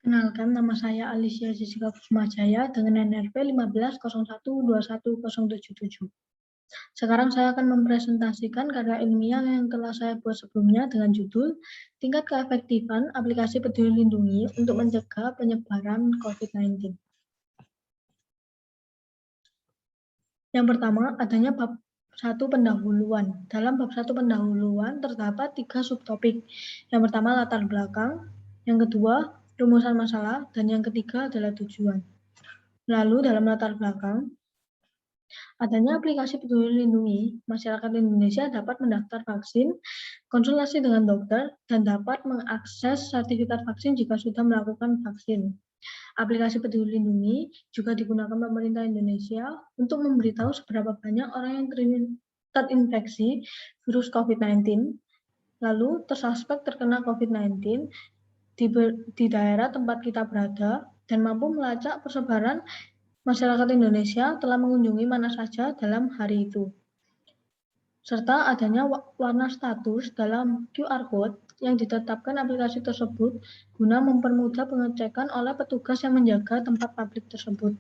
Kenalkan, nama saya Alicia Jessica Kusumajaya dengan NRP 1501210077. Sekarang saya akan mempresentasikan karya ilmiah yang telah saya buat sebelumnya dengan judul Tingkat Keefektifan Aplikasi Peduli Lindungi untuk Mencegah Penyebaran COVID-19. Yang pertama, adanya bab 1 pendahuluan. Dalam bab 1 pendahuluan terdapat 3 subtopik. Yang pertama, latar belakang. Yang kedua, rumusan masalah. Dan yang ketiga adalah tujuan. Lalu dalam latar belakang, adanya aplikasi Peduli Lindungi, masyarakat Indonesia dapat mendaftar vaksin, konsultasi dengan dokter, dan dapat mengakses sertifikat vaksin jika sudah melakukan vaksin. Aplikasi Peduli Lindungi juga digunakan pemerintah Indonesia untuk memberitahu seberapa banyak orang yang terinfeksi virus COVID-19, lalu tersuspek terkena COVID-19 di daerah tempat kita berada, dan mampu melacak persebaran masyarakat Indonesia telah mengunjungi mana saja dalam hari itu. Serta adanya warna status dalam QR Code yang ditetapkan aplikasi tersebut guna mempermudah pengecekan oleh petugas yang menjaga tempat publik tersebut.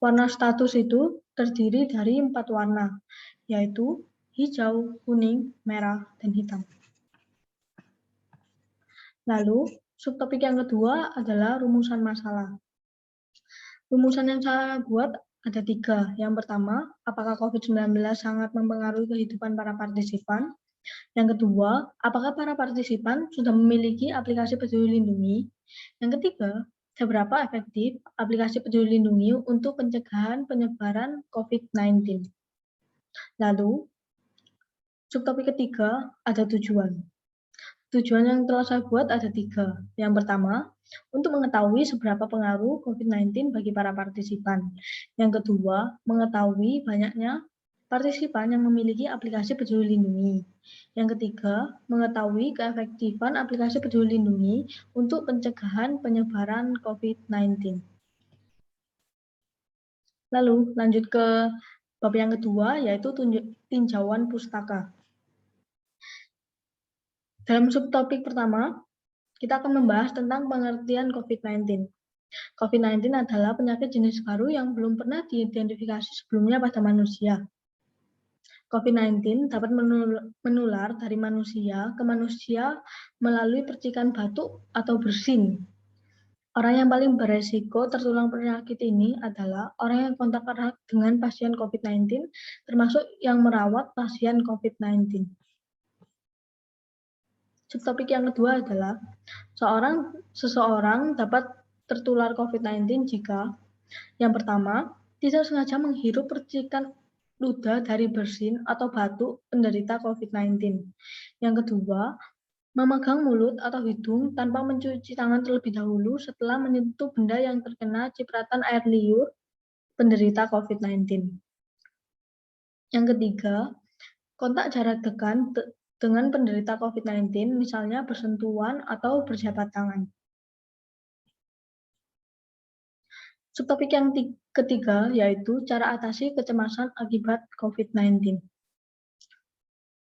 Warna status itu terdiri dari 4 warna, yaitu hijau, kuning, merah, dan hitam. Lalu, subtopik yang kedua adalah rumusan masalah. Rumusan yang saya buat ada 3. Yang pertama, apakah COVID-19 sangat mempengaruhi kehidupan para partisipan? Yang kedua, apakah para partisipan sudah memiliki aplikasi Peduli Lindungi? Yang ketiga, seberapa efektif aplikasi Peduli Lindungi untuk pencegahan penyebaran COVID-19? Lalu, subtopik ketiga ada tujuan. Tujuan yang telah saya buat ada 3. Yang pertama, untuk mengetahui seberapa pengaruh COVID-19 bagi para partisipan. Yang kedua, mengetahui banyaknya partisipan yang memiliki aplikasi Peduli Lindungi. Yang ketiga, mengetahui keefektifan aplikasi Peduli Lindungi untuk pencegahan penyebaran COVID-19. Lalu, lanjut ke bab yang kedua, yaitu tinjauan pustaka. Dalam subtopik pertama, kita akan membahas tentang pengertian COVID-19. COVID-19 adalah penyakit jenis baru yang belum pernah diidentifikasi sebelumnya pada manusia. COVID-19 dapat menular dari manusia ke manusia melalui percikan batuk atau bersin. Orang yang paling beresiko tertular penyakit ini adalah orang yang kontak erat dengan pasien COVID-19, termasuk yang merawat pasien COVID-19. Subtopik yang kedua adalah seseorang dapat tertular COVID-19 jika yang pertama, tidak sengaja menghirup percikan ludah dari bersin atau batuk penderita COVID-19. Yang kedua, memegang mulut atau hidung tanpa mencuci tangan terlebih dahulu setelah menyentuh benda yang terkena cipratan air liur penderita COVID-19. Yang ketiga, kontak jarak dekat dengan penderita COVID-19, misalnya bersentuhan atau berjabat tangan. Subtopik yang ketiga yaitu cara atasi kecemasan akibat COVID-19.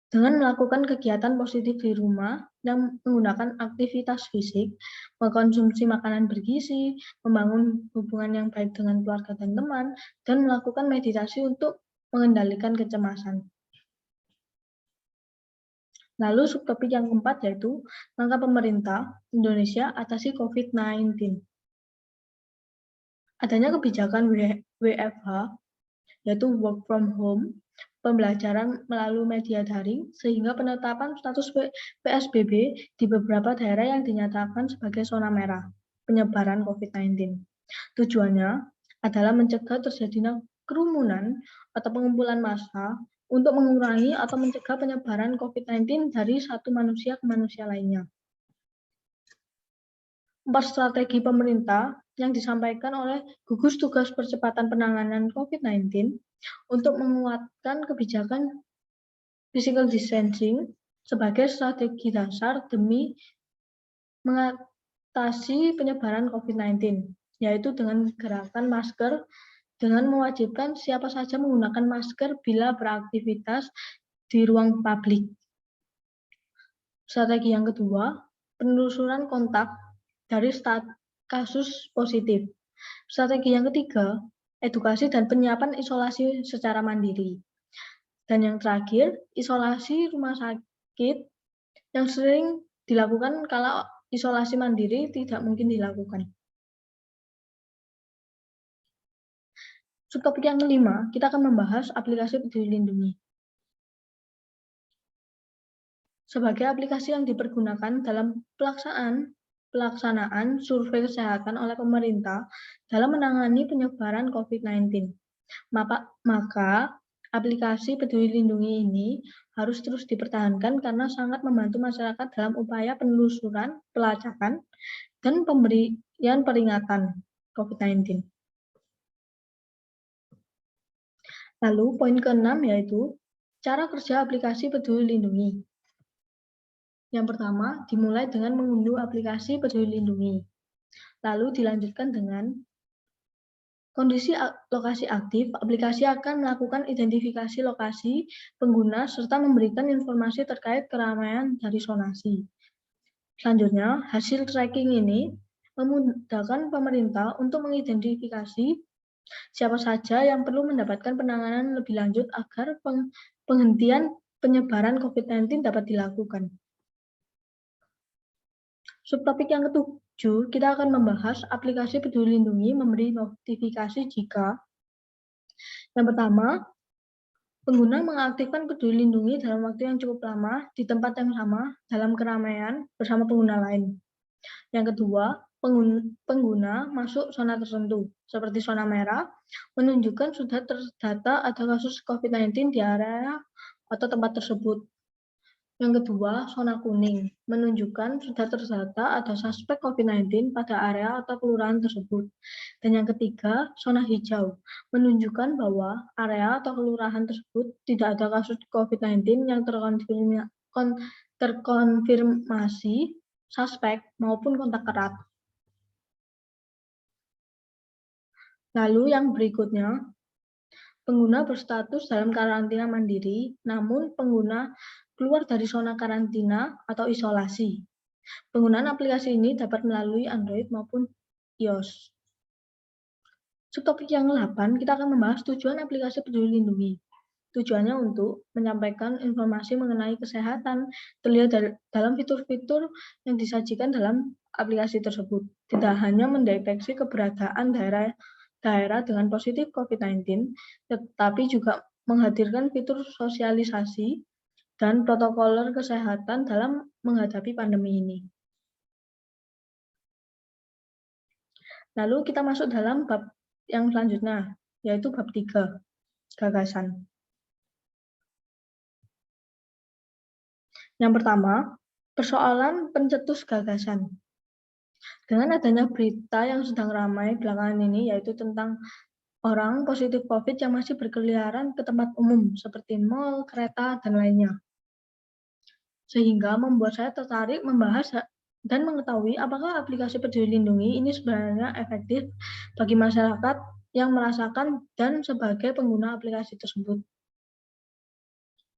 Dengan melakukan kegiatan positif di rumah dan menggunakan aktivitas fisik, mengkonsumsi makanan bergizi, membangun hubungan yang baik dengan keluarga dan teman, dan melakukan meditasi untuk mengendalikan kecemasan. Lalu subtopik yang keempat yaitu langkah pemerintah Indonesia atasi COVID-19. Adanya kebijakan WFH, yaitu work from home, pembelajaran melalui media daring, sehingga penetapan status PSBB di beberapa daerah yang dinyatakan sebagai zona merah penyebaran COVID-19. Tujuannya adalah mencegah terjadinya kerumunan atau pengumpulan massa untuk mengurangi atau mencegah penyebaran COVID-19 dari satu manusia ke manusia lainnya. 4 strategi pemerintah yang disampaikan oleh gugus tugas percepatan penanganan COVID-19 untuk menguatkan kebijakan physical distancing sebagai strategi dasar demi mengatasi penyebaran COVID-19, yaitu dengan gerakan masker dengan mewajibkan siapa saja menggunakan masker bila beraktivitas di ruang publik. Strategi yang kedua, penelusuran kontak dari kasus positif. Strategi yang ketiga, edukasi dan penyiapan isolasi secara mandiri. Dan yang terakhir, isolasi rumah sakit yang sering dilakukan kalau isolasi mandiri tidak mungkin dilakukan. Subtopik yang kelima, kita akan membahas aplikasi Peduli Lindungi. Sebagai aplikasi yang dipergunakan dalam pelaksanaan survei kesehatan oleh pemerintah dalam menangani penyebaran COVID-19. Maka aplikasi Peduli Lindungi ini harus terus dipertahankan karena sangat membantu masyarakat dalam upaya penelusuran, pelacakan, dan pemberian peringatan COVID-19. Lalu poin ke-6 yaitu cara kerja aplikasi Peduli Lindungi. Yang pertama, dimulai dengan mengunduh aplikasi Peduli Lindungi. Lalu dilanjutkan dengan kondisi lokasi aktif, aplikasi akan melakukan identifikasi lokasi pengguna serta memberikan informasi terkait keramaian dari zonasi. Selanjutnya, hasil tracking ini memudahkan pemerintah untuk mengidentifikasi siapa saja yang perlu mendapatkan penanganan lebih lanjut agar penghentian penyebaran COVID-19 dapat dilakukan. Subtopik yang ke-7, kita akan membahas aplikasi Peduli Lindungi memberi notifikasi jika yang pertama, pengguna mengaktifkan Peduli Lindungi dalam waktu yang cukup lama di tempat yang sama dalam keramaian bersama pengguna lain. Yang kedua, pengguna masuk zona tertentu, seperti zona merah, menunjukkan sudah terdata ada kasus COVID-19 di area atau tempat tersebut. Yang kedua, zona kuning, menunjukkan sudah terdata ada suspek COVID-19 pada area atau kelurahan tersebut. Dan yang ketiga, zona hijau, menunjukkan bahwa area atau kelurahan tersebut tidak ada kasus COVID-19 yang terkonfirmasi suspek maupun kontak erat. Lalu yang berikutnya, pengguna berstatus dalam karantina mandiri, namun pengguna keluar dari zona karantina atau isolasi. Penggunaan aplikasi ini dapat melalui Android maupun iOS. Subtopik yang 8, kita akan membahas tujuan aplikasi Peduli Lindungi. Tujuannya untuk menyampaikan informasi mengenai kesehatan terlihat dalam fitur-fitur yang disajikan dalam aplikasi tersebut. Tidak hanya mendeteksi keberadaan daerah dengan positif COVID-19, tetapi juga menghadirkan fitur sosialisasi dan protokol kesehatan dalam menghadapi pandemi ini. Lalu kita masuk dalam bab yang selanjutnya, yaitu bab 3, gagasan. Yang pertama, persoalan pencetus gagasan. Dengan adanya berita yang sedang ramai belakangan ini, yaitu tentang orang positif COVID yang masih berkeliaran ke tempat umum, seperti mal, kereta, dan lainnya. Sehingga membuat saya tertarik membahas dan mengetahui apakah aplikasi Peduli Lindungi ini sebenarnya efektif bagi masyarakat yang merasakan dan sebagai pengguna aplikasi tersebut.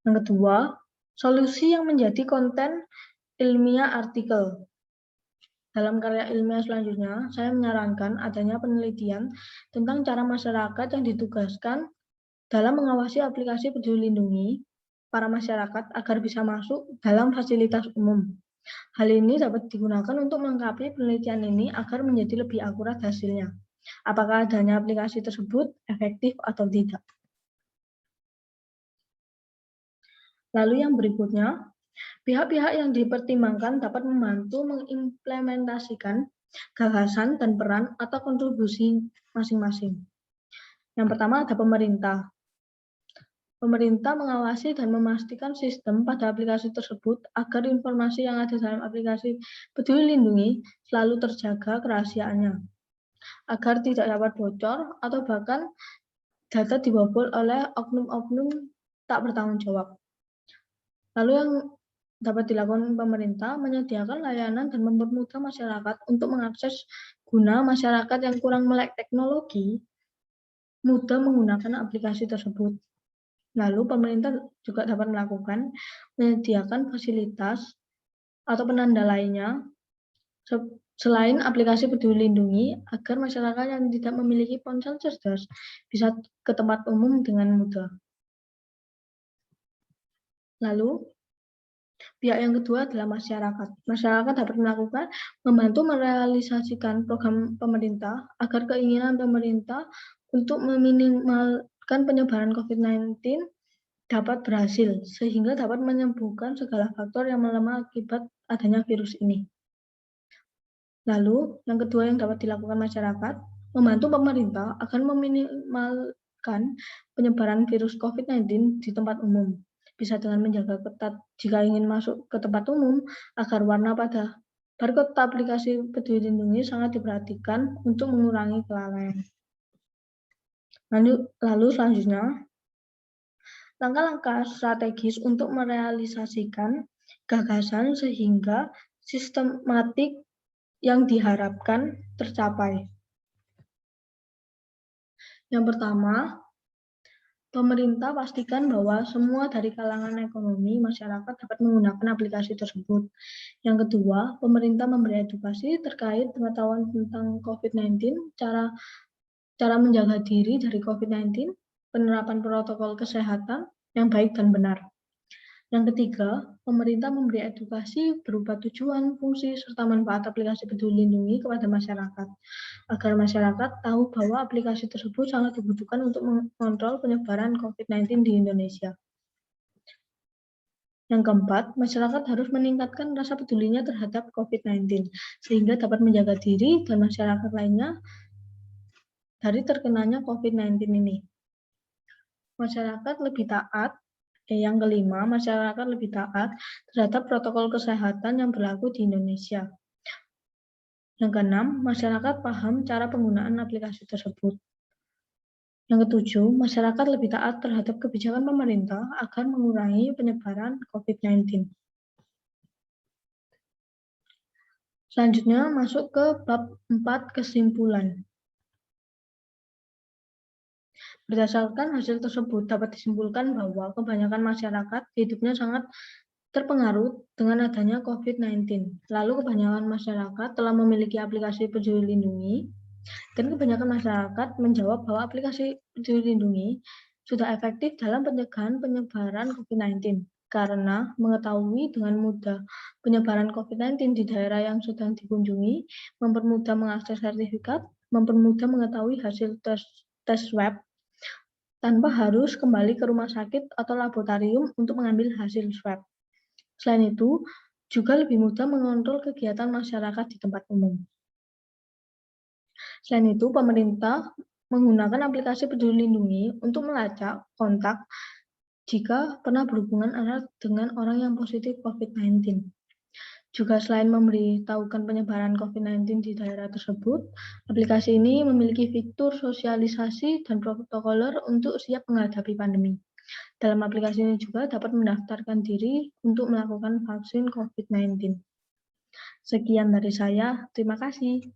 Yang kedua, solusi yang menjadi konten ilmiah artikel. Dalam karya ilmiah selanjutnya, saya menyarankan adanya penelitian tentang cara masyarakat yang ditugaskan dalam mengawasi aplikasi Peduli Lindungi para masyarakat agar bisa masuk dalam fasilitas umum. Hal ini dapat digunakan untuk melengkapi penelitian ini agar menjadi lebih akurat hasilnya. Apakah adanya aplikasi tersebut efektif atau tidak? Lalu yang berikutnya, pihak-pihak yang dipertimbangkan dapat membantu mengimplementasikan gagasan dan peran atau kontribusi masing-masing. Yang pertama ada pemerintah. Pemerintah mengawasi dan memastikan sistem pada aplikasi tersebut agar informasi yang ada dalam aplikasi Peduli Lindungi selalu terjaga kerahasiaannya, agar tidak dapat bocor atau bahkan data dibobol oleh oknum-oknum tak bertanggung jawab. Lalu yang dapat dilakukan pemerintah menyediakan layanan dan mempermudah masyarakat untuk mengakses guna masyarakat yang kurang melek teknologi mudah menggunakan aplikasi tersebut. Lalu pemerintah juga dapat menyediakan fasilitas atau penanda lainnya Selain aplikasi Peduli Lindungi, agar masyarakat yang tidak memiliki ponsel cerdas bisa ke tempat umum dengan mudah. Lalu, pihak yang kedua adalah masyarakat. Masyarakat dapat membantu merealisasikan program pemerintah agar keinginan pemerintah untuk meminimalkan penyebaran COVID-19 dapat berhasil, sehingga dapat menyembuhkan segala faktor yang melemah akibat adanya virus ini. Lalu, yang kedua yang dapat dilakukan masyarakat, membantu pemerintah agar meminimalkan penyebaran virus COVID-19 di tempat umum. Bisa dengan menjaga ketat jika ingin masuk ke tempat umum agar warna pada barcode aplikasi Peduli Lindungi sangat diperhatikan untuk mengurangi kelalaian. Lalu selanjutnya, langkah-langkah strategis untuk merealisasikan gagasan sehingga sistematik yang diharapkan tercapai. Yang pertama, pemerintah pastikan bahwa semua dari kalangan ekonomi masyarakat dapat menggunakan aplikasi tersebut. Yang kedua, pemerintah memberi edukasi terkait pengetahuan tentang COVID-19, cara menjaga diri dari COVID-19, penerapan protokol kesehatan yang baik dan benar. Yang ketiga, pemerintah memberi edukasi berupa tujuan, fungsi, serta manfaat aplikasi Peduli Lindungi kepada masyarakat, agar masyarakat tahu bahwa aplikasi tersebut sangat dibutuhkan untuk mengontrol penyebaran COVID-19 di Indonesia. Yang keempat, masyarakat harus meningkatkan rasa pedulinya terhadap COVID-19, sehingga dapat menjaga diri dan masyarakat lainnya dari terkenanya COVID-19 ini. Masyarakat lebih taat. Yang kelima, masyarakat lebih taat terhadap protokol kesehatan yang berlaku di Indonesia. Yang keenam, masyarakat paham cara penggunaan aplikasi tersebut. Yang ketujuh, masyarakat lebih taat terhadap kebijakan pemerintah agar mengurangi penyebaran COVID-19. Selanjutnya masuk ke bab 4 kesimpulan. Berdasarkan hasil tersebut dapat disimpulkan bahwa kebanyakan masyarakat hidupnya sangat terpengaruh dengan adanya COVID-19. Lalu kebanyakan masyarakat telah memiliki aplikasi Peduli Lindungi dan kebanyakan masyarakat menjawab bahwa aplikasi Peduli Lindungi sudah efektif dalam pencegahan penyebaran COVID-19 karena mengetahui dengan mudah penyebaran COVID-19 di daerah yang sedang dikunjungi, mempermudah mengakses sertifikat, mempermudah mengetahui hasil tes swab tanpa harus kembali ke rumah sakit atau laboratorium untuk mengambil hasil swab. Selain itu, juga lebih mudah mengontrol kegiatan masyarakat di tempat umum. Selain itu, pemerintah menggunakan aplikasi Peduli Lindungi untuk melacak kontak jika pernah berhubungan erat dengan orang yang positif COVID-19. Juga selain memberitahukan penyebaran COVID-19 di daerah tersebut, aplikasi ini memiliki fitur sosialisasi dan protokoler untuk siap menghadapi pandemi. Dalam aplikasi ini juga dapat mendaftarkan diri untuk melakukan vaksin COVID-19. Sekian dari saya, terima kasih.